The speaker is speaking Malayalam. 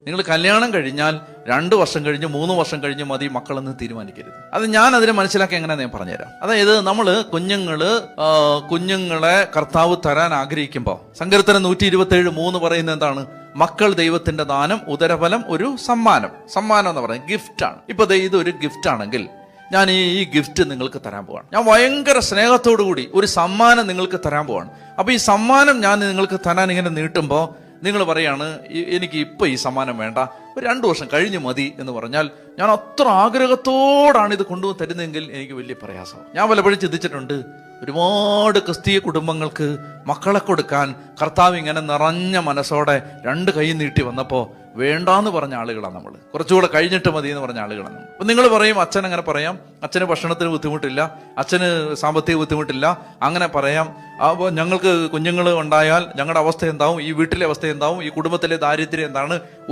നിങ്ങൾ കല്യാണം കഴിഞ്ഞാൽ 2 വർഷം കഴിഞ്ഞ് 3 വർഷം കഴിഞ്ഞ് മതി മക്കളെന്ന് തീരുമാനിക്കരുത്. അത് ഞാൻ അതിനെ മനസ്സിലാക്കി എങ്ങനെയാണെന്ന് ഞാൻ പറഞ്ഞുതരാം. അതായത് നമ്മൾ കുഞ്ഞുങ്ങളെ കർത്താവ് തരാൻ ആഗ്രഹിക്കുമ്പോൾ സങ്കീർത്തനം 127:3 പറയുന്നത് എന്താണ്? മക്കൾ ദൈവത്തിന്റെ ദാനം, ഉദരഫലം ഒരു സമ്മാനം. സമ്മാനം എന്ന് പറയുന്നത് ഗിഫ്റ്റാണ്. ഇപ്പൊ ഇതൊരു ഗിഫ്റ്റ് ആണെങ്കിൽ ഞാൻ ഈ ഗിഫ്റ്റ് നിങ്ങൾക്ക് തരാൻ പോവാണ്. ഞാൻ ഭയങ്കര സ്നേഹത്തോടു കൂടി ഒരു സമ്മാനം നിങ്ങൾക്ക് തരാൻ പോവാണ്. അപ്പൊ ഈ സമ്മാനം ഞാൻ നിങ്ങൾക്ക് തരാൻ ഇങ്ങനെ നീട്ടുമ്പോൾ നിങ്ങൾ പറയാണ്, എനിക്ക് ഇപ്പൊ ഈ സമ്മാനം വേണ്ട, ഒരു 2 വർഷം കഴിഞ്ഞ് മതി എന്ന് പറഞ്ഞാൽ ഞാൻ അത്ര ആഗ്രഹത്തോടാണ് ഇത് കൊണ്ടുവന്ന് തരുന്നതെങ്കിൽ എനിക്ക് വലിയ പ്രയാസമാണ്. ഞാൻ പലപ്പോഴും ചിന്തിച്ചിട്ടുണ്ട്, ഒരുപാട് ക്രിസ്തീയ കുടുംബങ്ങൾക്ക് മക്കളെ കൊടുക്കാൻ കർത്താവ് ഇങ്ങനെ നിറഞ്ഞ മനസ്സോടെ 2 കൈ നീട്ടി വന്നപ്പോൾ വേണ്ടാന്ന് പറഞ്ഞ ആളുകളാണ് നമ്മൾ. കുറച്ചുകൂടെ കഴിഞ്ഞിട്ട് മതി എന്ന് പറഞ്ഞ ആളുകളാണ്. അപ്പം നിങ്ങൾ പറയും, അച്ഛൻ അങ്ങനെ പറയാം, അച്ഛന് ഭക്ഷണത്തിന് ബുദ്ധിമുട്ടില്ല, അച്ഛന് സാമ്പത്തിക ബുദ്ധിമുട്ടില്ല, അങ്ങനെ പറയാം. അപ്പോൾ ഞങ്ങൾക്ക് കുഞ്ഞുങ്ങൾ ഉണ്ടായാൽ ഞങ്ങളുടെ അവസ്ഥ എന്താവും, ഈ വീട്ടിലെ അവസ്ഥ എന്താവും, ഈ കുടുംബത്തിലെ ദാരിദ്ര്യം എന്താണ്?